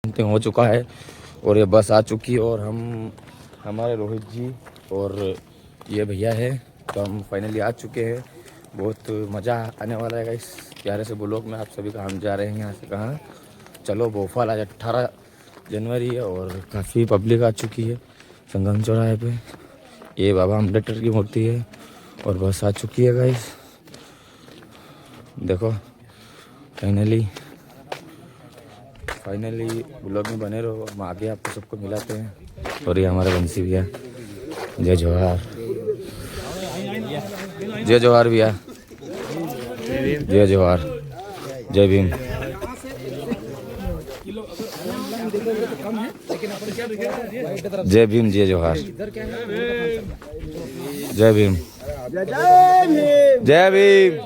हो चुका है और ये बस आ चुकी है और हम हमारे रोहित जी और ये भैया है तो हम फाइनली आ चुके हैं। बहुत मज़ा आने वाला है इस प्यारे से ब्लॉग में। आप सभी का हम जा रहे हैं यहाँ से कहाँ, चलो भोपाल। आज 18 जनवरी है और काफ़ी पब्लिक आ चुकी है संगम चौराहे पे। ये बाबा अम्बेडकर की मूर्ति है और बस आ चुकी है गाइस। देखो फाइनली ब्लॉग में बने रहो, हम आगे आपको सबको मिलाते हैं। और ये हमारे बंसी भैया, जय जोहार, जय जोहार भैया, जय जोहार, जय भीम। जय भीम, जय जोहार, जय भीम, जय भीम।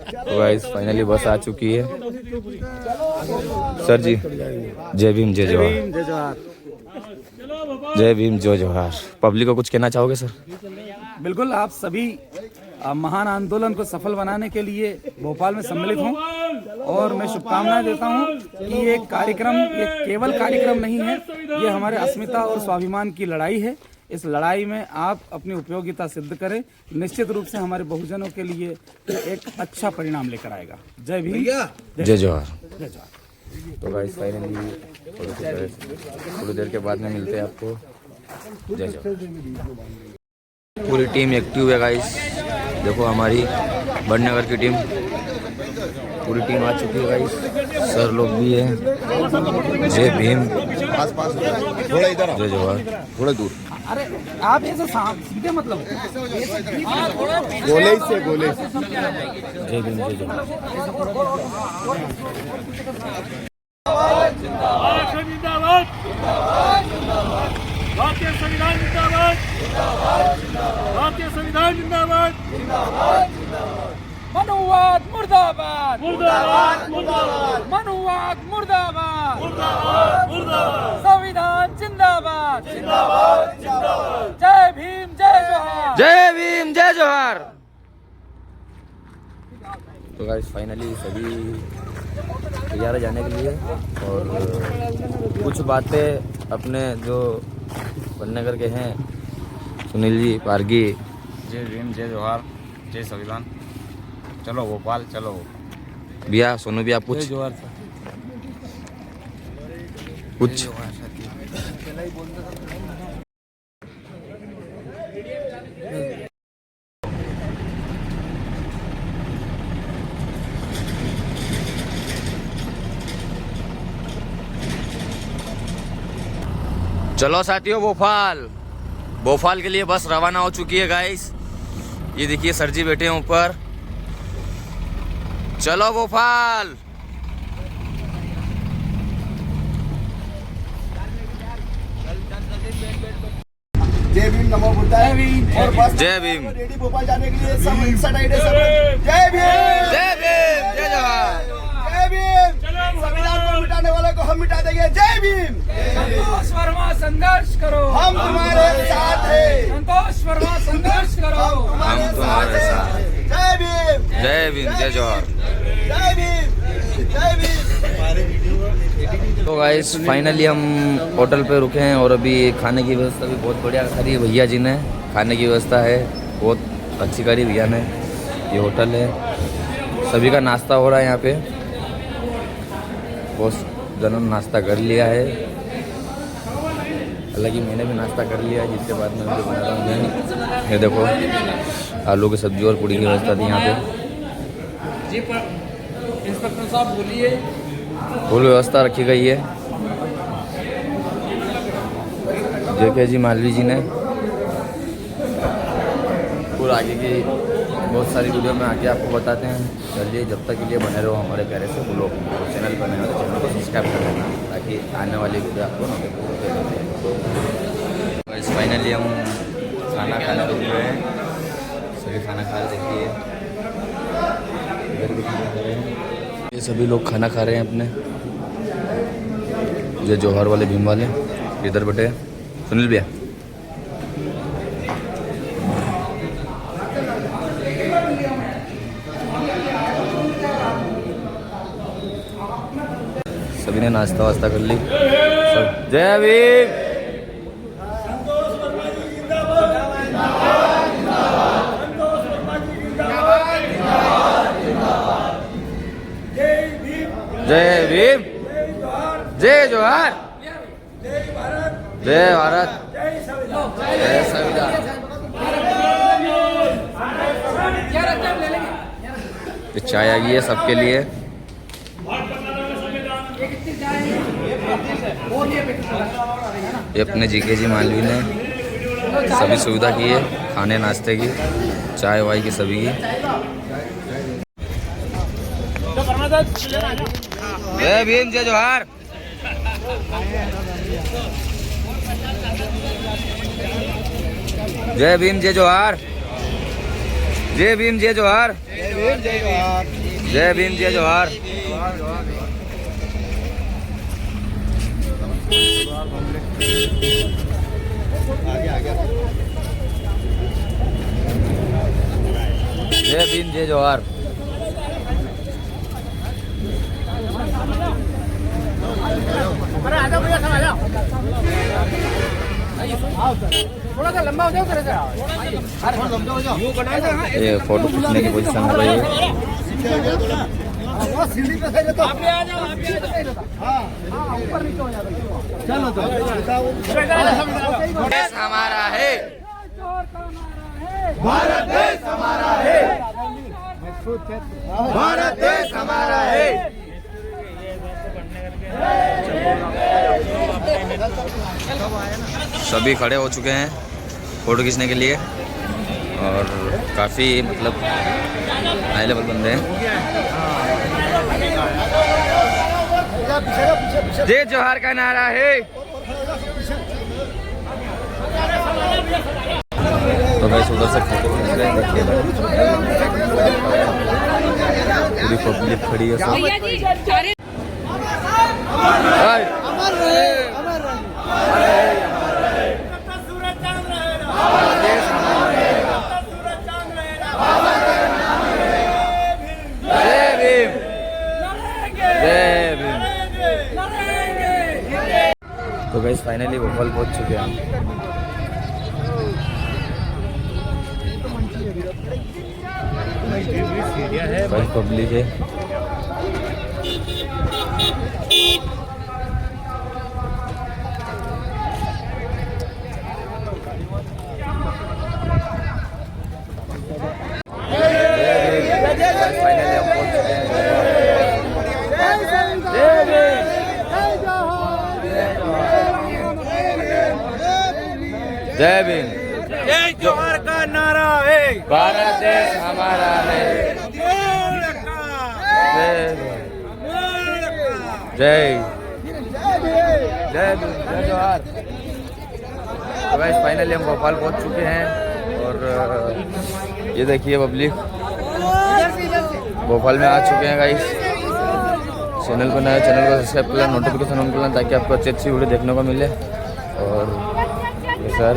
तो गाइस फाइनली बस आ चुकी है। सर जी जय भीम, जय जोहार, जय भीम, जय जोहार। पब्लिक को कुछ कहना चाहोगे सर? बिल्कुल, आप सभी महान आंदोलन को सफल बनाने के लिए भोपाल में सम्मिलित हों और मैं शुभकामनाएं देता हूं कि ये कार्यक्रम एक केवल कार्यक्रम नहीं है, ये हमारे अस्मिता और स्वाभिमान की लड़ाई है। इस लड़ाई में आप अपनी उपयोगिता सिद्ध करें, निश्चित रूप से हमारे बहुजनों के लिए एक अच्छा परिणाम लेकर आएगा। जय भीम, जय जोहार, जय जोहार। तो गाइस फाइनली थोड़ी देर के बाद में मिलते हैं आपको। जय जोहार। पूरी टीम एक्टिव है गाइस। देखो हमारी बड़नगर की टीम, पूरी टीम आ चुकी है गाइस। सर लोग भी हैं। जय भीम, थोड़ा इधर जय जोहार, थोड़ा दूर। अरे आप ऐसे सीधे मतलब गोले से गोले। जय भीम, जय जोहार। भारतीय संविधान जिंदाबाद, भारतीय संविधान जिंदाबाद, मनुवाद मुर्दाबाद, मुर्दाबाद मुर्दाबाद, मनुवाद मुर्दाबाद, मुर्दाबाद मुर्दाबाद, संविधान जिंदाबाद, जिंदाबाद जिंदाबाद। जय भीम, जय जोहार, जय भीम, जय जोहार। तो गाइस फाइनली सभी तैयार है जाने के लिए और कुछ बातें अपने जो बड़नगर के हैं, सुनील जी, पारगी। जय भीम, जय जोहार, जय संविधान। चलो भोपाल, चलो भैया, सोनू भैया, कुछ कुछ चलो साथियों, भोपाल के लिए बस रवाना हो चुकी है गाइस। ये देखिए सर जी बैठे हैं ऊपर। चलो भोपाल। जय भीम, नमो बुद्धाय। और बस जय भीम, रेडी भोपाल जाने के लिए सब एक्साइटेड है सब। जय भीम, जय भीम, जय जोहार, जय भीम। संविधान को मिटाने वाले को हम मिटा देंगे। जय भीम। संतोष वर्मा संघर्ष करो, हम तुम्हारे साथ हैं। संतोष वर्मा संघर्ष करो, हम तुम्हारे साथ हैं। जय भीम, जय भीम, जय जोहार। जय भीम, जय भीम। तो गाइस फाइनली हम होटल पे रुके हैं और अभी खाने की व्यवस्था भी बहुत बढ़िया करी है भैया जी ने। खाने की व्यवस्था है बहुत अच्छी करी भैया ने। ये होटल है, सभी का नाश्ता हो रहा है यहाँ पे। बहुत जनों ने नाश्ता कर लिया है, हालांकि मैंने भी नाश्ता कर लिया है, जिसके बाद मैं मुझे बना रहा हूँ। ये देखो आलू की सब्जी और पूड़ी की व्यवस्था थी यहाँ पे। जी पर इंस्पेक्टर साहब बोलिए। फुल व्यवस्था रखी गई है। जेके जी मालवी जी ने। और आगे की बहुत सारी वीडियो में आगे आपको बताते हैं। चलिए, जब तक के लिए बने रहो हमारे प्यारे से ब्लॉग में। चैनल पर नए हो तो चैनल को सब्सक्राइब कर लेना ताकि आने वाली वीडियो आपको नोटिफिकेशन। फाइनली हम खाना खाने रुक गए हैं। सभी खाना खा रहे, देखिए इधर भी खाना खा रहे हैं। ये सभी लोग खाना खा रहे हैं अपने। ये जोहर वाले, भीम वाले इधर बैठे। सुनील भैया, सभी सभी ने नाश्ता वास्ता कर ली सब। जय भीम। जय भीम, जय जोहार, जय भारत, जय संविधान। तो चाय आ गई है सबके लिए। ये अपने जीके जी मालवी ने सभी सुविधा की है, खाने नाश्ते की, चाय वाय की, सभी की। जय भीम, जय जोहार। जय भीम, जय जोहार। जय भीम, जय जोहार। जय भीम, जय जोहार। जय भीम, जय जोहार। थोड़ा सा लंबा हो जाओ, ये फोटो खींचने की पोजीशन हो रही है। देश हमारा है, भारत देश हमारा है, भारत देश हमारा है। सभी खड़े हो चुके हैं फोटो खींचने के लिए और काफ़ी मतलब हाई लेवल बंदे हैं। जय जोहार का नारा है। तो भाई उधर से फोटो खींच रहे हैं, पूरी पब्लिक खड़ी है सब। तो गाइस फाइनली भोपाल पहुंच चुके हैं। बड़ी पब्लिक है। जय भीम, जय जोहार का नारा है, भारत देश हमारा है। जय जय भीम, जय जोहार। तो गाइस फाइनली हम भोपाल पहुंच चुके हैं और ये देखिए पब्लिक भोपाल में आ चुके हैं गाइस। चैनल को नया, चैनल को सब्सक्राइब करना, नोटिफिकेशन ऑन करना ताकि आपको अच्छी अच्छी वीडियो देखने को मिले। और सर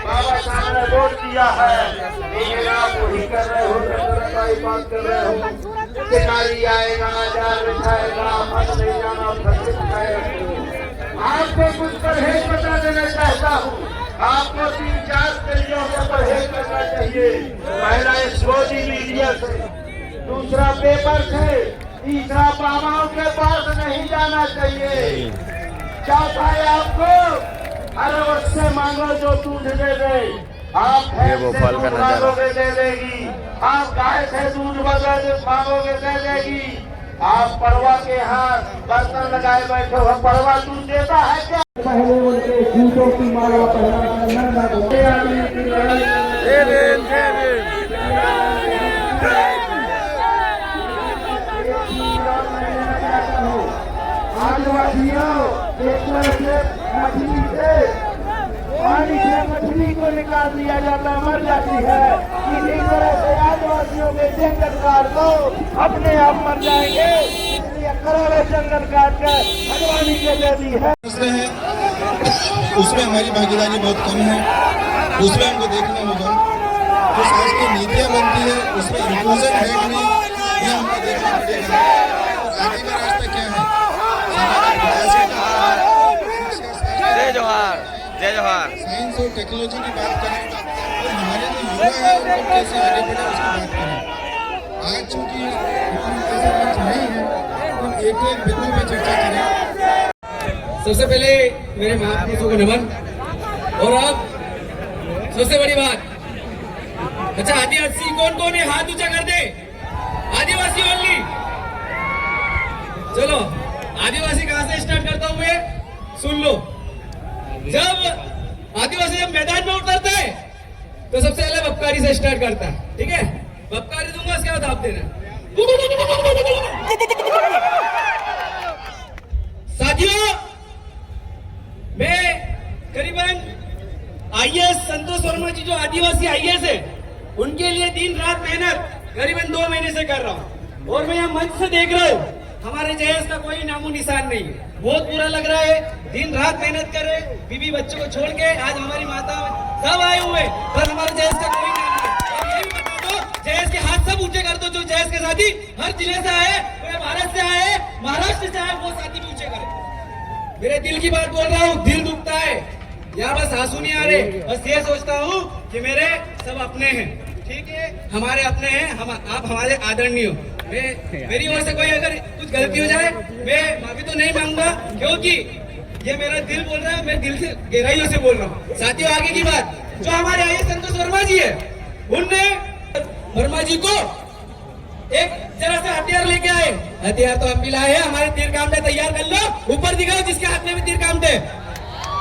बाबा साहब ने वोट दिया है, लेकिन आप वही कर रहे हो, बात कर रहे हो। शिकारी आएगा, जाल बिछाएगा, मत ले जाना, आपको कुछ परहेज बता देना चाहता हूँ। आपको 3-4 तरीकों से परहेज करना चाहिए। पहला इस मोदी मीडिया से दूसरा पेपर से, तीसरा बाबाओं के पास नहीं जाना चाहिए। चौथा है आपको हर वक्त से मांगो जो दूध दे दे, आप भैंस से दूध मांगोगे दे देगी, आप गाय से दूध मांगोगे दे देगी, आप परवा के यहाँ बर्तन लगाए बैठे हो, परवा दूध देता है क्या? पहले उनके जूतों की माला आदिवासियों मछली से पानी से मछली को निकाल दिया जाता है, मर जाती है। इसी तरह से आदिवासियों के जंगल काट दो, अपने आप मर जाएंगे। इसलिए करोड़ों जंगल काट कर भगवानी के दे दी है। उसमें हमारी भागीदारी बहुत कम है, उसमें हमको देखना होगा जो शासकीय नीतियाँ बनती है उसमें इंक्लूजन है कि नहीं, यह हमको देखना पड़ेगा। आगे का रास्ता क्या है? जय जोहार, जय जोहार। साइंस और टेक्नोलॉजी की बात करें और हमारे जो युवा है उनको कैसे आगे बढ़े उसकी बात करें। आज चूंकि ऐसा मंच नहीं है तो एक एक बिंदु पे चर्चा करें। सबसे पहले मेरे महापुरुषों को नमन। और अब सबसे बड़ी बात, अच्छा आदिवासी कौन कौन है? हाथ ऊंचा कर दे। आदिवासी ओनली। चलो आदिवासी कहां से स्टार्ट करता हूं मैं, सुन लो। जब आदिवासी जब मैदान में उतरता है तो सबसे पहले बपकारी से स्टार्ट करता है, ठीक है? बपकारी दूंगा, उसके बाद आप देना। साथियों, मैं करीबन आईएएस संतोष वर्मा जी जो आदिवासी आईएएस है उनके लिए दिन रात मेहनत करीबन 2 महीने से कर रहा हूँ। और मैं यहाँ मंच से देख रहा हूँ हमारे जयेश का कोई नामो निशान नहीं है। बहुत बुरा लग रहा है, दिन रात मेहनत कर रहे, बीवी बच्चों को छोड़ के आज हमारी माता सब आए हुए, पर हमारे जयेश का कोई नाम नहीं। और ये भी बता दो, जयेश के हाथ सब ऊंचे कर दो जो जयेश के साथी हर जिले से आए, पूरे भारत से आए, महाराष्ट्र से आए, वो साथी भी ऊंचे करे। मेरे दिल की बात बोल रहा हूँ, दिल दुखता है, यहाँ बस आंसू नहीं आ रहे। बस ये सोचता हूँ कि मेरे सब अपने हैं, ठीक है, हमारे अपने हैं, आप हमारे आदरणीय हो। मेरी ओर से कोई अगर कुछ गलती हो जाए मैं माफी तो नहीं मांगूंगा, क्योंकि ये मेरा दिल बोल रहा है, मैं दिल से गहराइयों से बोल रहा हूँ। साथियों, आगे की बात, जो हमारे आईएएस संतोष वर्मा जी है, उनने वर्मा जी को एक जरा से हथियार लेके आए। हथियार तो हम भी लाए हैं, हमारे तीर कामटे तैयार कर लो, ऊपर दिखाओ जिसके हाथ में भी तीर कामटे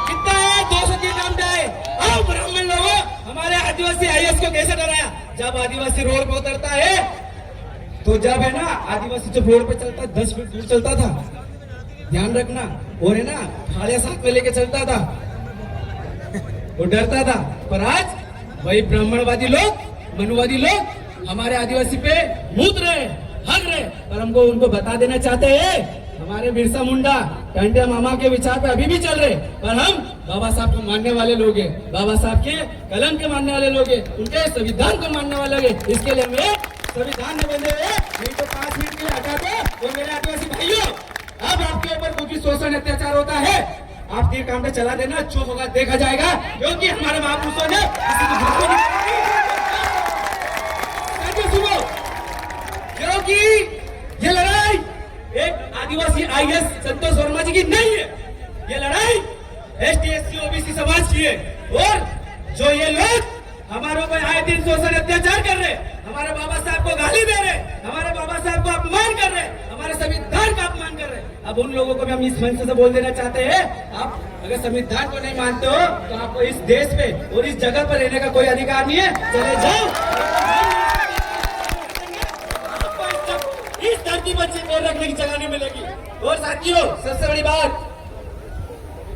कितना है, 200 तीर कामटे आए। आओ ब्राह्मण लोगों, हमारे आदिवासी आईएएस को कैसे डराया? जब आदिवासी रोड पे उतरता है तो जब है ना आदिवासी जब रोड पे चलता 10 फीट दूर चलता था, ध्यान रखना, और है ना फाड़िया साथ में लेके चलता था, वो डरता था। पर आज वही ब्राह्मणवादी लोग, मनुवादी लोग हमारे आदिवासी पे मूत रहे, हक रहे, पर हमको उनको बता देना चाहते हैं, हमारे बिरसा मुंडा टंडे मामा के विचार पे अभी भी चल रहे, पर हम बाबा साहब को मानने वाले लोग हैं, बाबा साहब के कलम के मानने वाले लोग हैं, उनके संविधान को मानने वाले लोग हैं। इसके लिए हमें संविधान में बंधे हुए नहीं तो 5 मिनट के लिए हटा दो। और मेरे आदिवासी भाइयों, अब आपके ऊपर कुछ शोषण अत्याचार होता है, आप तीर कामटे चला देना, चुप होगा देखा जाएगा, क्योंकि हमारे महापुरुषों ने किसी को धमकी नहीं दी। सुनो, क्योंकि ये लड़ाई एक आदिवासी आईएएस संतोष वर्मा जी की नहीं है, ये लड़ाई एसटी/एससी ओबीसी समाज की है। और जो ये लोग हमारे ऊपर आए दिन शोषण अत्याचार कर रहे, हमारे बाबा साहब को गाली दे रहे, हमारे बाबा साहब को अपमान कर रहे, हमारे संविधान का अपमान कर रहे, अब उन लोगों को भी हम इस मंच से बोल देना चाहते हैं, आप अगर संविधान को नहीं मानते हो तो आपको इस देश पे और इस जगह पर रहने का कोई अधिकार नहीं है, चले जाओ। इस धरती पर पैर रखने की जगह नहीं मिलेगी। और साथियों, सबसे बड़ी बात,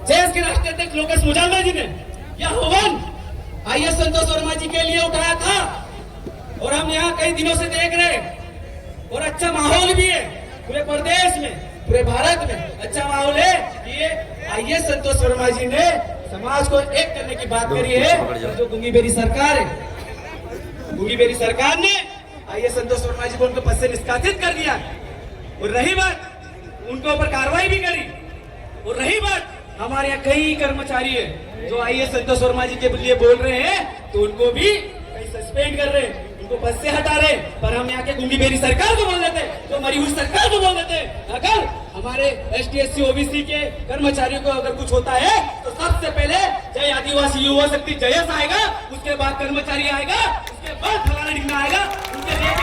देश के राष्ट्रीय अध्यक्ष लोकेश मुजालदा जी ने यह आह्वान आईएएस संतोष वर्मा जी के लिए उठाया था, और हम यहाँ कई दिनों से देख रहे हैं, और अच्छा माहौल भी है पूरे प्रदेश में, पूरे भारत में अच्छा माहौल है कि ये आईएएस संतोष वर्मा जी ने समाज को एक करने की बात करी है। जो गुंगीबेरी सरकार है, गुंगीबेरी सरकार ने आईएएस संतोष वर्मा जी को उनके पद से निष्कासित कर दिया। और रही बात, उनके ऊपर कार्रवाई भी करी। और रही बात, हमारे यहाँ कई कर्मचारी है जो आईएएस संतोष वर्मा जी के लिए बोल रहे हैं, तो उनको भी कई सस्पेंड कर रहे हैं, उनको पद से हटा रहे, पर हम यहाँ के गुंगी बेरी सरकार को बोल देते, जो मरी हुई सरकार को बोल देते। अगर हमारे ST/SC OBC के कर्मचारियों को अगर कुछ होता है तो सबसे पहले जय आदिवासी युवा शक्ति जयस आएगा, उसके बाद कर्मचारी आएगा, उसके बाद फलाना ढिंगना आएगा। उनके लिए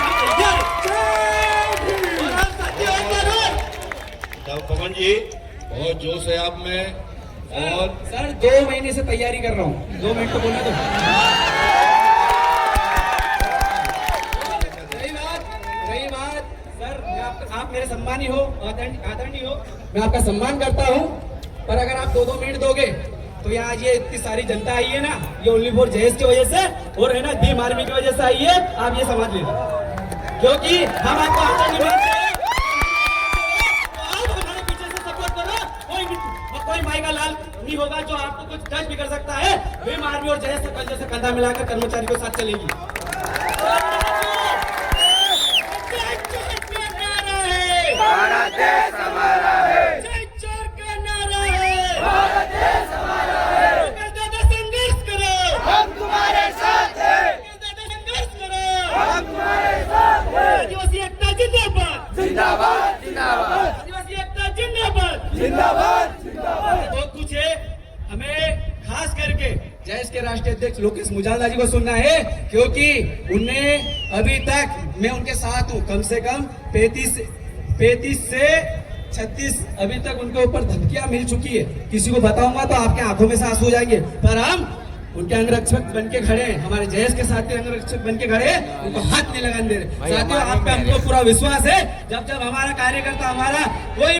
पवन जी बहुत जोश है आप में। और सर 2 महीने से तैयारी कर रहा हूँ, 2 मिनट तो बोलने दो। रही बात सर, आप मेरे सम्मानी हो, आदरणीय हो, मैं आपका सम्मान करता हूँ, पर अगर आप 2-2 मिनट दोगे तो यहाँ ये इतनी सारी जनता आई है ना, ये ओनली फॉर जयेश की वजह से और है ना भीम आर्मी की वजह से आई है। आप ये समझ लेना, क्योंकि हम आपको आदरणीय मानते हैं। कोई माई का लाल नहीं होगा जो आपको कुछ टच भी कर सकता है। भीम आर्मी और जयेश से जैसे कंधा मिलाकर कर्मचारी को साथ चलेगी। भारत देश हमारा है, संघर्ष करो, हम तुम्हारे साथ हैं, संघर्ष करो, हम तुम्हारे साथ हैं। आदिवासी एकता जिंदाबाद, जिंदाबाद जिंदाबाद आदिवासी एकता जिंदाबाद, जिंदाबाद जिंदाबाद। बहुत कुछ है, हमें खास करके जयेश के राष्ट्रीय अध्यक्ष लोकेश मुजालदा जी को सुनना है, क्योंकि उनने अभी तक, मैं उनके साथ हूँ, कम से कम 35 से 36 अभी तक उनके ऊपर धमकियां मिल चुकी है। किसी को बताऊंगा तो आपके आंखों में से आंसू हो जाएंगे, पर हम उनके अंगरक्षक बन के खड़े हैं, हमारे जयेश के साथी अंगरक्षक बन के खड़े हैं, उनको हाथ नहीं लगाने दे रहे। साथियों, आप पे हमको पूरा विश्वास है, जब जब हमारा कार्यकर्ता हमारा कोई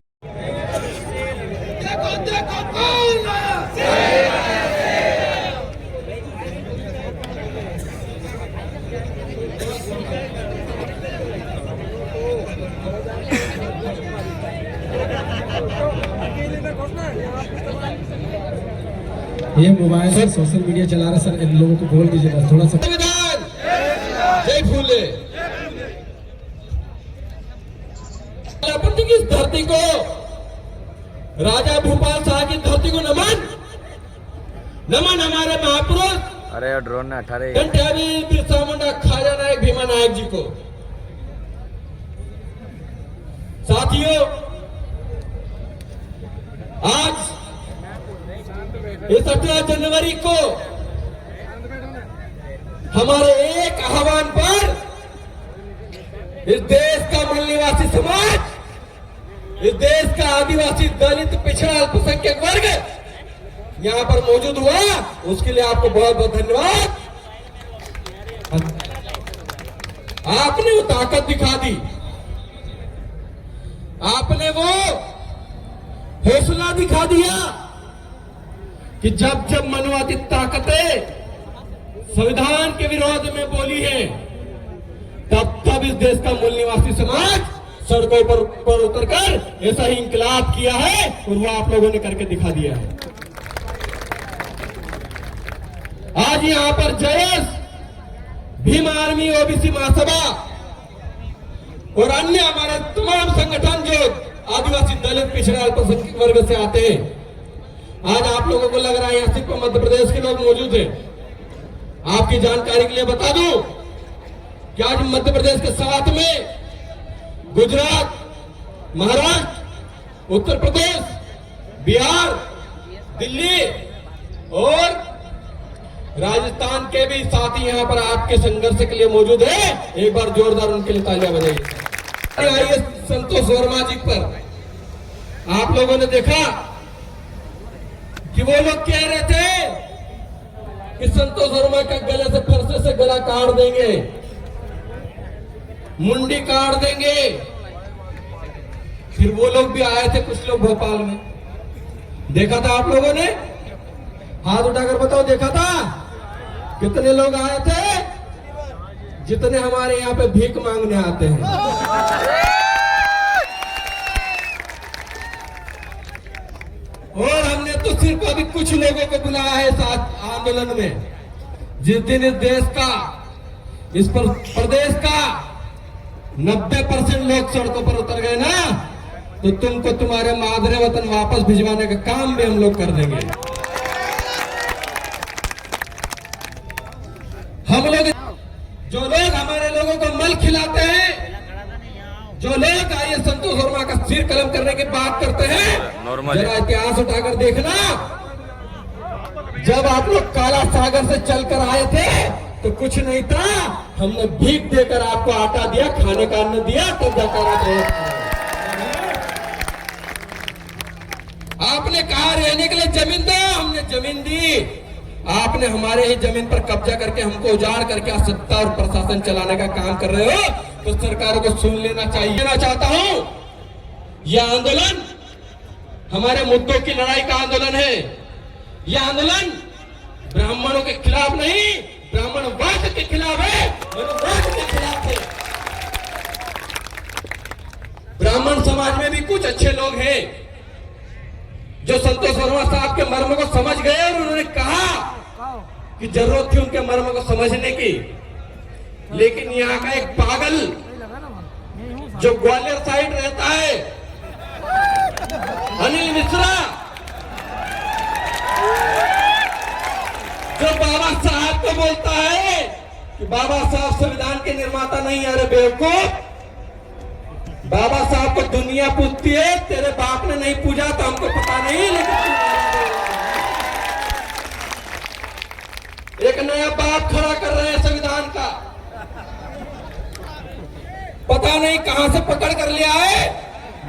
ये मोबाइल से सोशल मीडिया चला रहे सर, इन लोगों को बोल दीजिए बस थोड़ा सा। जय फूले की इस धरती को, राजा भूपाल शाह की धरती को नमन, नमन हमारे महापुरुष अरे ड्रोन ने 18 घंटे बिरसा मुंडा, खाजा नायक, भीमा नायक जी को। साथियों, आज इस 18 जनवरी को हमारे एक आह्वान पर इस देश का मूल निवासी समाज, इस देश का आदिवासी, दलित, पिछड़ा, अल्पसंख्यक वर्ग यहाँ पर मौजूद हुआ, उसके लिए आपको बहुत बहुत धन्यवाद। आपने वो ताकत दिखा दी, आपने वो हौसला दिखा दिया कि जब जब मनुवादी ताकतें संविधान के विरोध में बोली है, तब तब इस देश का मूल निवासी समाज सड़कों पर उतरकर ऐसा ही इंकलाब किया है, और वो आप लोगों ने करके दिखा दिया है। आज यहाँ पर जयेश, भीम आर्मी, ओबीसी महासभा और अन्य हमारे तमाम संगठन जो आदिवासी, दलित, पिछड़ा, अल्पसंख्यक वर्ग से आते हैं, आज आप लोगों को लग रहा है यहाँ सिर्फ मध्य प्रदेश के लोग मौजूद हैं। आपकी जानकारी के लिए बता दूं कि आज मध्य प्रदेश के साथ में गुजरात, महाराष्ट्र, उत्तर प्रदेश, बिहार, दिल्ली और राजस्थान के भी साथी यहाँ पर आपके संघर्ष के लिए मौजूद है। एक बार जोरदार उनके लिए तालियां बजाइए। आइए संतोष वर्मा जी पर आप लोगों ने देखा कि वो लोग कह रहे थे कि संतोष वर्मा का गले से, फरसे से गला काट देंगे, मुंडी काट देंगे। फिर वो लोग भी आए थे, कुछ लोग भोपाल में, देखा था आप लोगों ने? हाथ उठाकर बताओ, देखा था? कितने लोग आए थे? जितने हमारे यहाँ पे भीख मांगने आते हैं। और हमने तो सिर्फ अभी कुछ लोगों को बुलाया है साथ आंदोलन में। जिस दिन इस देश का, इस प्रदेश का 90% लोग सड़कों पर उतर गए ना, तो तुमको तुम्हारे मादरे वतन वापस भिजवाने का काम भी हम लोग कर देंगे। हम लोग, जो लोग हमारे तुरंत आइए संतोष वर्मा का सिर कलम करने की बात करते हैं। नॉर्मल जरा इतिहास उठाकर देखना, जब आप लोग काला सागर से चलकर आए थे तो कुछ नहीं था, हमने भीख देकर आपको आटा दिया, खाने का अन्न दिया, तब जाकर आप आपने कहा रहने के लिए जमीन दो, हमने जमीन दी। आपने हमारे ही जमीन पर कब्जा करके हमको उजाड़ करके सत्ता और प्रशासन चलाने का काम कर रहे हो, तो सरकारों को सुन लेना चाहिए। मैं चाहता हूं यह आंदोलन हमारे मुद्दों की लड़ाई का आंदोलन है। यह आंदोलन ब्राह्मणों के खिलाफ नहीं, ब्राह्मणवाद के खिलाफ है, मनुवाद के खिलाफ है। ब्राह्मण समाज में भी कुछ अच्छे लोग हैं जो संतोष वर्मा साहब के मर्म को समझ गए और उन्होंने कहा कि जरूरत थी उनके मर्म को समझने की। लेकिन यहाँ का एक पागल जो ग्वालियर साइड रहता है, अनिल मिश्रा, जो बाबा साहब को बोलता है कि बाबा साहब संविधान के निर्माता नहीं। अरे बेवकूफ, बाबा साहब को दुनिया पूजती है, तेरे बाप ने नहीं पूजा तो हमको पता नहीं, लेकिन एक नया बाप खड़ा कर रहे हैं संविधान का। पता नहीं कहां से पकड़ कर लिया है,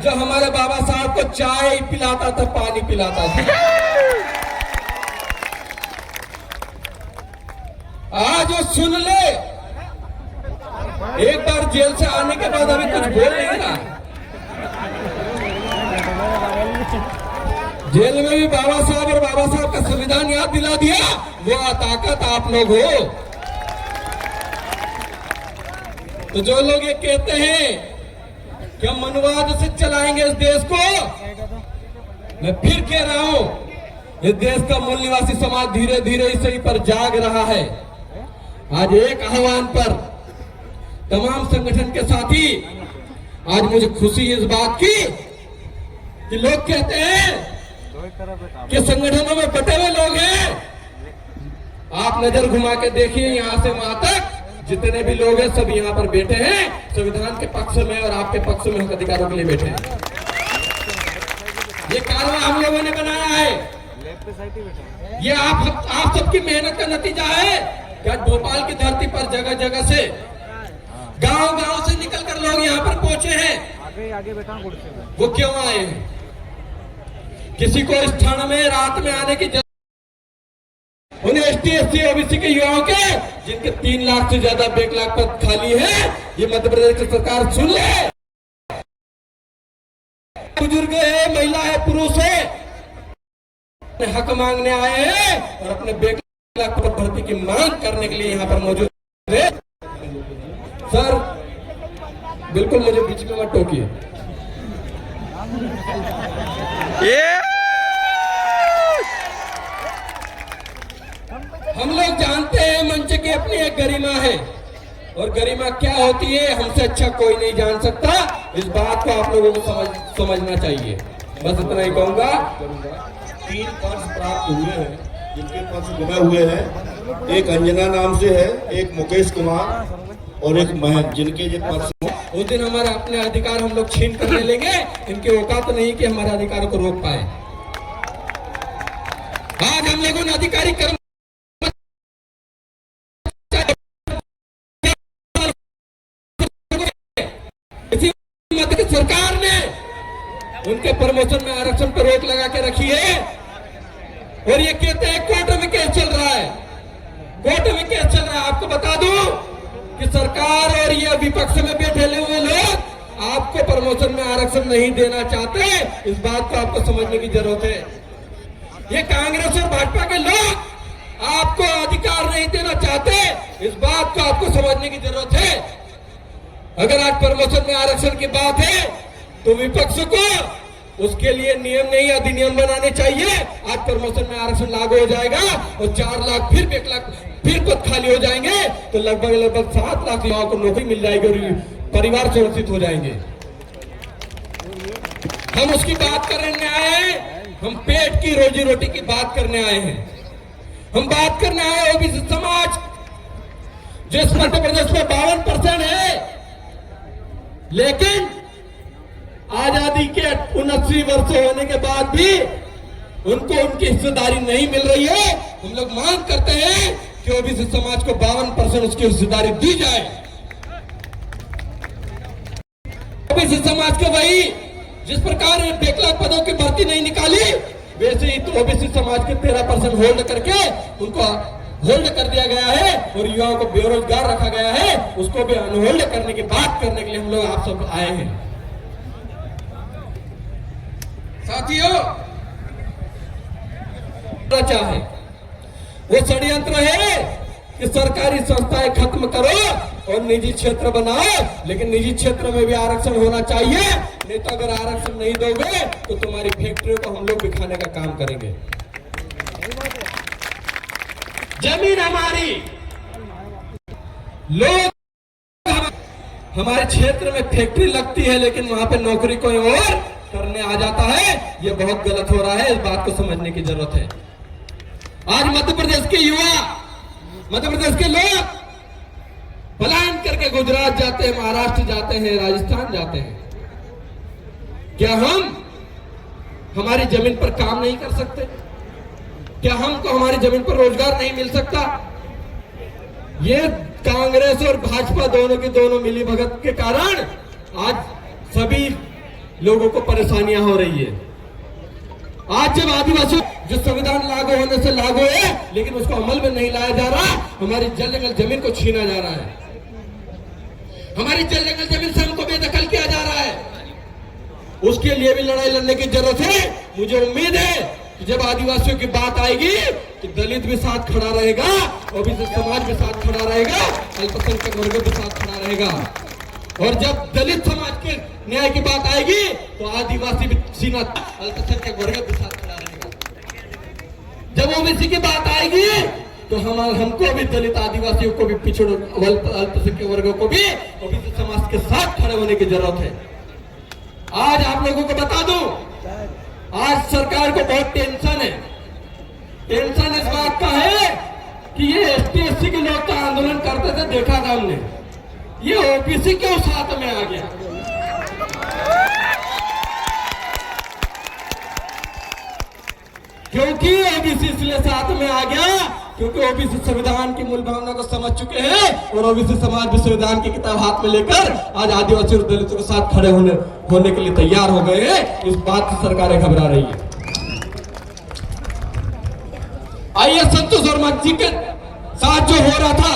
जो हमारे बाबा साहब को चाय पिलाता था, पानी पिलाता था। आज वो सुन ले, एक बार जेल से आने के बाद अभी कुछ बोल नहीं रहा। जेल में भी बाबा साहब और बाबा साहब का संविधान याद दिला दिया। वो ताकत आप लोग हो। तो जो लोग ये कहते हैं कि हम मनुवाद से चलाएंगे इस देश को, मैं फिर कह रहा हूं, इस देश का मूल निवासी समाज धीरे धीरे इसी पर जाग रहा है। आज एक आह्वान पर तमाम संगठन के साथी, आज मुझे खुशी इस बात की कि लोग कहते हैं कि संगठनों में बटे हुए लोग हैं। आप नजर घुमा के देखिए, यहां से वहां तक जितने भी लोग हैं सब यहां पर बैठे हैं, संविधान के पक्ष में और आपके पक्ष में, हक अधिकारों के लिए बैठे हैं। ये कारवा हम लोगों ने बनाया है, ये आप सबकी मेहनत का नतीजा है। क्या भोपाल की धरती पर जगह जगह से, गांव से निकलकर लोग यहाँ पर पहुंचे हैं। आगे बैठा वो क्यों आए हैं? किसी को इस ठाणे में रात में आने की जरूरत, उन्हें ST SC OBC के युवाओं के जिनके 3 लाख से ज्यादा बैकलॉग पद खाली है, ये मध्य प्रदेश की सरकार सुन ले। बुजुर्ग है, महिला है, पुरुष है, अपने हक मांगने आए हैं और अपने बैकलॉग पद भर्ती की मांग करने के लिए यहाँ पर मौजूद है। सर बिल्कुल मुझे बीच में मत टोकिए। हम लोग जानते हैं मंच की अपनी एक गरिमा है, और गरिमा क्या होती है हमसे अच्छा कोई नहीं जान सकता। इस बात को आप लोगों को समझना चाहिए। बस इतना ही कहूंगा। 3 पर्स प्राप्त हुए हैं, जिनके पर्स गुमे हुए हैं। एक अंजना नाम से है, एक मुकेश कुमार और एक महक, जिनके ये पर्स। उस दिन हमारा अपने अधिकार हम लोग छीन कर ले लेंगे। इनकी औकात नहीं कि हमारे अधिकारों को रोक पाए। आज हम लोगों ने अधिकारी कर्म सरकार ने उनके प्रमोशन में आरक्षण पर रोक लगा के रखी है, और ये कहते हैं कोर्ट में केस चल रहा है, कोर्ट में केस चल रहा है। आपको बता दूं कि सरकार और ये विपक्ष में बैठे हुए लोग आपको प्रमोशन में आरक्षण नहीं देना चाहते। इस बात को आपको समझने की जरूरत है। ये कांग्रेस और भाजपा के लोग आपको अधिकार नहीं देना चाहते, इस बात को आपको समझने की जरूरत है। अगर आज प्रमोशन में आरक्षण की बात है तो विपक्ष को उसके लिए नियम नहीं अधिनियम बनाने चाहिए। आज प्रमोशन में आरक्षण लागू हो जाएगा और 4 लाख फिर 1 लाख फिर पद खाली हो जाएंगे, तो लगभग 7 लाख युवाओं को नौकरी मिल जाएगी और परिवार सुरक्षित हो जाएंगे। हम उसकी बात करने आए हैं, हम पेट की रोजी रोटी की बात करने आए हैं। हम बात करने आए हैं ओबीसी समाज, जिस मध्य प्रदेश में 52% है, लेकिन आबादी के 79 वर्ष होने के बाद भी उनको उनकी हिस्सेदारी नहीं मिल रही है। हम लोग मांग करते हैं कि ओबीसी समाज को 52% उसकी हिस्सेदारी दी जाए। ओबीसी समाज के वही जिस प्रकार बैकलॉग पदों की भर्ती नहीं निकाली, वैसे ही तो ओबीसी समाज के 13% होल्ड करके उनको होल्ड कर दिया गया है और युवाओं को बेरोजगार रखा गया है। उसको भी अनहोल्ड करने की बात करने के लिए हम लोग आप सब आए हैं। साथियों, चाहे वो षड्यंत्र है कि सरकारी संस्थाएं खत्म करो और निजी क्षेत्र बनाओ, लेकिन निजी क्षेत्र में भी आरक्षण होना चाहिए। नहीं तो अगर आरक्षण नहीं दोगे तो तुम्हारी फैक्ट्रियों को हम लोग बिखाने का काम करेंगे। जमीन हमारी, लोग हमारे क्षेत्र में फैक्ट्री लगती है लेकिन वहां पे नौकरी कोई और करने आ जाता है। ये बहुत गलत हो रहा है, इस बात को समझने की जरूरत है। आज मध्य प्रदेश के युवा, मध्य प्रदेश के लोग पलायन करके गुजरात जाते हैं, महाराष्ट्र जाते हैं, राजस्थान जाते हैं। क्या हम हमारी जमीन पर काम नहीं कर सकते? क्या हमको हमारी जमीन पर रोजगार नहीं मिल सकता? ये कांग्रेस और भाजपा दोनों की दोनों मिली भगत के कारण आज सभी लोगों को परेशानियां हो रही है। आज जब आदिवासी जो संविधान लागू होने से लागू है लेकिन उसको अमल में नहीं लाया जा रहा, हमारी जल जंगल जमीन को छीना जा रहा है, हमारी जल जंगल जमीन से हमको बेदखल किया जा रहा है। उसके लिए भी लड़ाई लड़ने की जरूरत है। मुझे उम्मीद है कि जब आदिवासियों की बात आएगी तो दलित भी साथ खड़ा रहेगा, ओबीसी समाज भी साथ खड़ा रहेगा, अल्पसंख्यक वर्ग भी साथ खड़ा रहेगा। और जब दलित समाज के न्याय की बात आएगी तो आदिवासी भी सीना, अल्पसंख्यक वर्ग भी साथ खड़ा रहेगा। जब ओबीसी की बात आएगी तो हमको भी दलित आदिवासियों को भी पिछड़ों अल्पसंख्यक वर्गों को भी ओबीसी समाज के साथ खड़े होने की जरूरत है। आज आप लोगों को बता दूं, आज सरकार को बहुत टेंशन है। टेंशन इस बात का है कि ये एसटी-एससी के लोग का आंदोलन करते थे, देखा था हमने, ये ओबीसी क्यों साथ में आ गया? क्योंकि ओबीसी इसलिए साथ में आ गया क्योंकि ओबीसी संविधान की मूल भावना को समझ चुके हैं और ओबीसी समाज भी संविधान की किताब हाथ में लेकर आज आदिवासी और दलितों के साथ खड़े होने के लिए तैयार हो गए हैं। इस बात से सरकारें घबरा रही है। आइए, संतोष वर्मा जी के साथ जो हो रहा था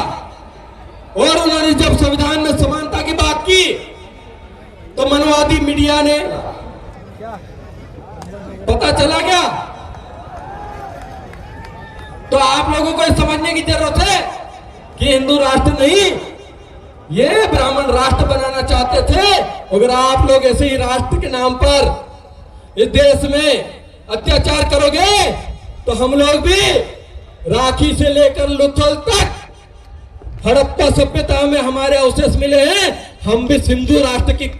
और उन्होंने जब संविधान में समानता की बात की तो मनवादी मीडिया ने पता चला क्या? तो आप लोगों को समझने की जरूरत है कि हिंदू राष्ट्र नहीं, ये ब्राह्मण राष्ट्र बनाना चाहते थे। अगर आप लोग ऐसे ही राष्ट्र के नाम पर इस देश में अत्याचार करोगे तो हम लोग भी राखी से लेकर लुथल तक हड़प्पा सभ्यता में हमारे अवशेष मिले हैं, हम भी सिंधु राष्ट्र की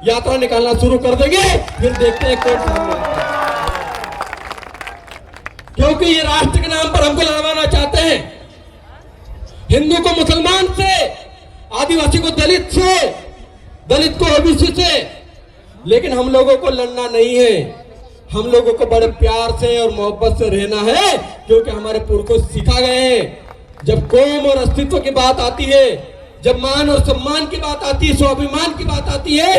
यात्रा निकालना शुरू कर देंगे। फिर देखते हैं कौन सामने आता है। क्योंकि ये राष्ट्र के नाम पर हमको लड़वाना चाहते हैं, हिंदू को मुसलमान से, आदिवासी को दलित से, दलित को ओबीसी से। लेकिन हम लोगों को लड़ना नहीं है, हम लोगों को बड़े प्यार से और मोहब्बत से रहना है। क्योंकि हमारे पुरखों सिखा गए हैं, जब कौम और अस्तित्व की बात आती है, जब मान और सम्मान की बात आती है, स्वाभिमान की बात आती है,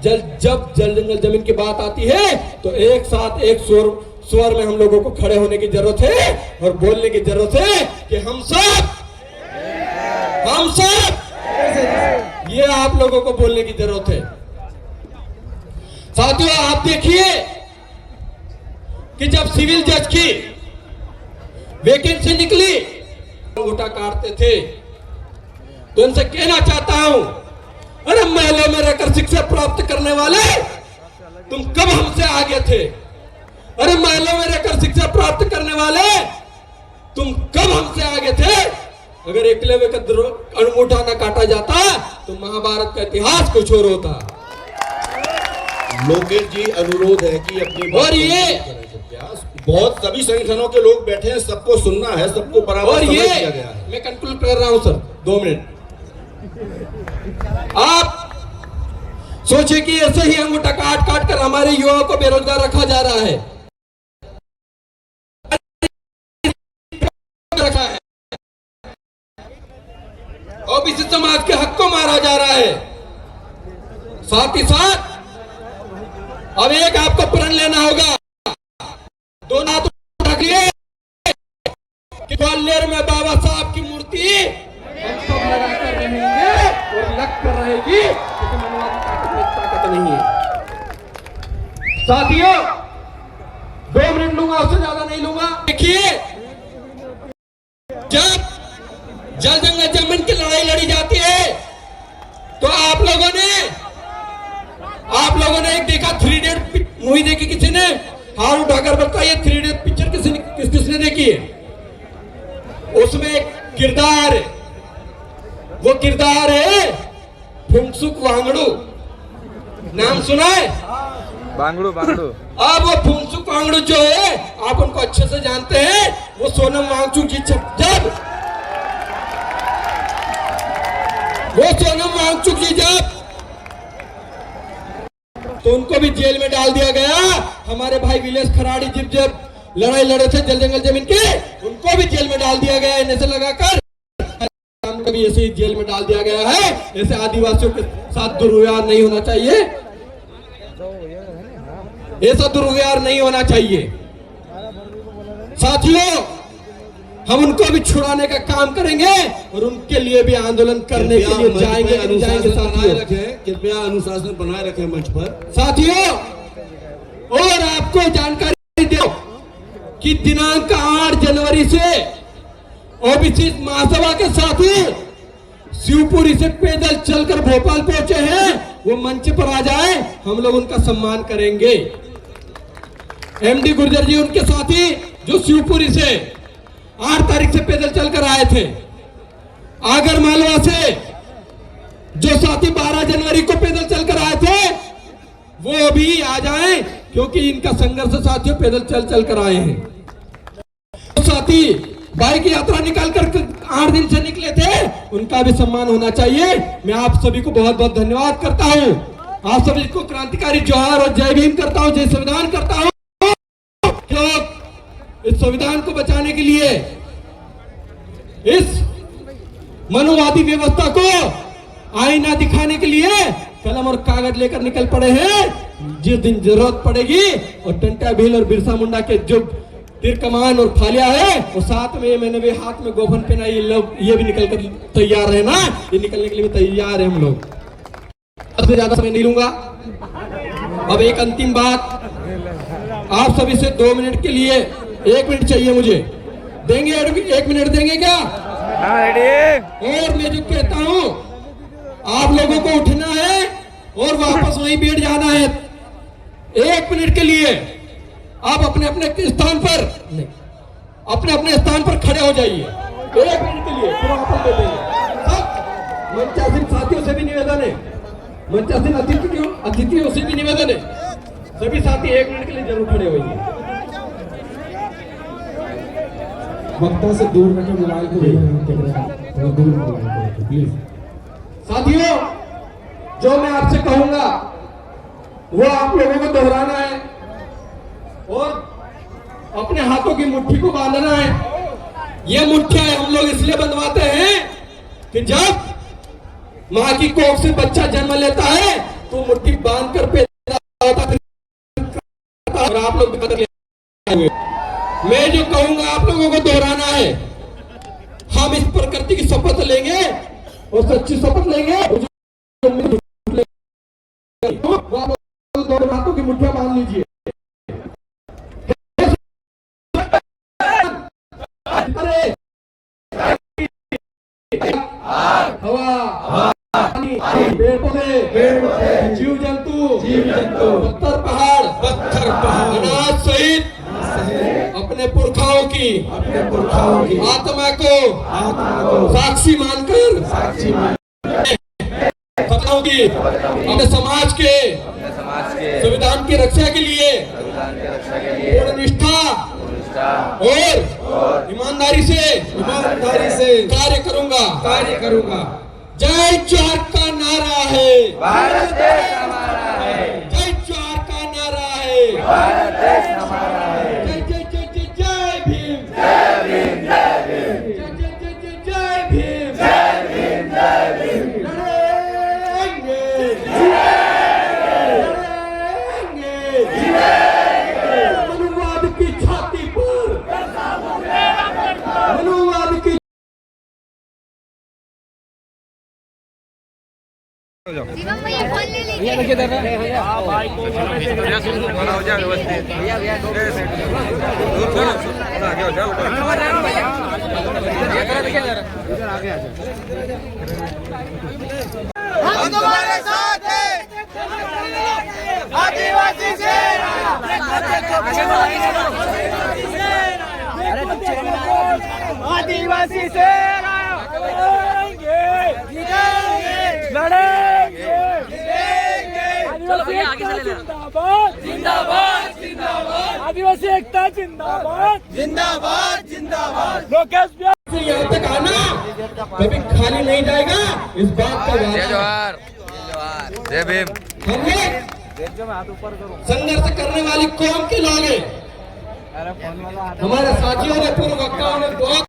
जब जल जंगल जमीन की बात आती है तो एक साथ एक स्वर में हम लोगों को खड़े होने की जरूरत है और बोलने की जरूरत है कि हम सब, ये आप लोगों को बोलने की जरूरत है। साथियों, आप देखिए कि जब सिविल जज की वैकेंसी निकली, वोटा काटते थे, तो उनसे कहना चाहता हूं, अरे महलों में रहकर शिक्षा प्राप्त करने वाले तुम कब हमसे आगे थे? अरे महलों में रहकर शिक्षा प्राप्त करने वाले तुम कब हमसे आगे थे? अगर एकलव्य का अंगूठा न काटा जाता तो महाभारत का इतिहास कुछ और होता। लोकेश जी, अनुरोध है कि अपनी और ये बहुत सभी संगठनों के लोग बैठे हैं, सबको सुनना है, सबको बराबर और समय ये दिया गया है। मैं कंक्लूड कर रहा हूं सर, 2 मिनट। आप सोचे कि ऐसे ही अंगूठा काट काट कर हमारे युवाओं को बेरोजगार रखा जा रहा है, ओबीसी समाज के हक को मारा जा रहा है। साथ ही साथ अब एक आपको प्रण लेना होगा, दो नाथ उठा लिए कि ग्वालियर में बाबा साहब की मूर्ति हम सब लगाकर रहेंगे और लग कर रहेगी, क्योंकि मनोवादी ताकत में ताकत नहीं है। साथियों 2 मिनट लूंगा, उससे ज्यादा नहीं लूंगा। देखिए, जब जल जंगल जमीन की लड़ाई लड़ी जाती है तो आप लोगों ने एक देखा 3D मूवी देखी, किसी ने हाथ उठाकर बताइए 3D पिक्चर किसने देखी है? उसमें एक किरदार है, वो किरदार है फुंगसुक वांगड़ू, नाम सुना है? बांगड़ू बांगड़ू। अब वो फुंगसुक वांगड़ू जो है, आप उनको अच्छे से जानते हैं। वो सोनम वांगचुक जी जब तो उनको भी जेल में डाल दिया गया। हमारे भाई विलेश खराड़ी जब लड़ाई लड़े थे जल जंगल जमीन के, उनको भी जेल में डाल दिया गया है नशे लगाकर। भी ऐसे ही जेल में डाल दिया गया है। ऐसे आदिवासियों के साथ दुर्व्यवहार नहीं होना चाहिए, ऐसा दुर्व्यवहार नहीं होना चाहिए। साथियों, हम उनको भी छुड़ाने का काम करेंगे और उनके लिए भी आंदोलन करने के लिए जाएंगे। कृपया अनुशासन बनाए रखें मंच पर। साथियों, और आपको जानकारी दो कि दिनांक 8 जनवरी से ओबीसी महासभा के साथी शिवपुरी से पैदल चलकर भोपाल पहुंचे हैं, वो मंच पर आ जाए, हम लोग उनका सम्मान करेंगे। एमडी गुर्जर जी उनके साथी जो शिवपुरी से 8 तारीख से पैदल चलकर आए थे। आगर मालवा से जो साथी 12 जनवरी को पैदल चलकर आए थे, वो भी आ जाएं, क्योंकि इनका संघर्ष साथियों पैदल चलकर आए हैं। तो साथी बाइक यात्रा निकालकर 8 दिन से निकले थे, उनका भी सम्मान होना चाहिए। मैं आप सभी को बहुत बहुत धन्यवाद करता हूं। आप सभी को क्रांतिकारी जोहार और जय भीम करता हूं, जय संविधान करता हूं। इस संविधान को बचाने के लिए, इस मनुवादी व्यवस्था को आईना दिखाने के लिए कलम और कागज लेकर निकल पड़े हैं। जिस दिन जरूरत पड़ेगी और टंटा भील और बिरसा मुंडा के जो तीर कमान और फालिया है, और साथ में मैंने भी हाथ में गोफन पहना, ये लोग ये भी निकल कर तैयार है ना, ये निकलने के लिए भी तैयार है हम लोग। सबसे ज्यादा समय नहीं लूंगा। अब एक अंतिम बात, आप सभी से 2 मिनट के लिए, 1 मिनट चाहिए मुझे, देंगे? 1 मिनट देंगे क्या? और मैं जो कहता हूं, आप लोगों को उठना है और वापस वहीं बैठ जाना है। 1 मिनट के लिए आप अपने अपने स्थान पर खड़े हो जाइए। 1 मिनट के लिए फिर वापस बैठ जाइए। सब मंचासीन साथियों से भी निवेदन है, मंचासीन अतिथियों से भी निवेदन है, सभी साथी 1 मिनट के लिए जरूर खड़े होइए। वक्ता से दूर रखें मोबाइल को, प्लीज। साथियों, जो मैं आपसे कहूंगा वो आप लोगों को दोहराना है और अपने हाथों की मुट्ठी को बांधना है। ये मुट्ठियां हम लोग इसलिए बंधवाते हैं कि जब मां की कोख से बच्चा जन्म लेता है तो मुट्ठी बांध कर पैदा होता है, और आप लोग मैं जो कहूंगा आप लोगों को दोहराना है। हम इस प्रकृति की शपथ लेंगे और सच्ची शपथ लेंगे। दोनों हाथों की मुट्ठियां बांध लीजिए। हवा, पेड़ पौधे, जीव जंतु, पत्थर पहाड़, अनाज सहित अपने पुरखाओं की आत्मा को साक्षी मानकर अपने समाज के संविधान की रक्षा के लिए पूर्ण निष्ठा और ईमानदारी से कार्य करूंगा। जय जोहार का नारा है, भारत देश हमारा है, जय जोहार का नारा है, भारत देश हमारा है। जय जय जय जय जय भीम, जय भीम, जय भीम, जय जय जय जय जय भीम, जय भीम, जय भीम। लड़ेंगे, लड़ेंगे, मनुवाद की छाती पर, मनुवाद की जीवन भैया फोन ले लीजिए। हम तुम्हारे साथ हैं, आदिवासी सेना, आदिवासी सेना, लड़ेंगे, जिंदाबाद, जिंदाबाद, जिंदाबाद, आदिवासी एकता जिंदाबाद, जिंदाबाद, जिंदाबाद। लोकेश से यहाँ तक आना कभी खाली नहीं जाएगा, इस बात का जय जोहार, जय भीम। हम लोग संघर्ष करने वाली कौम के लोग हैं। हमारे साथियों ने पूर्व वक्ताओं ने बहुत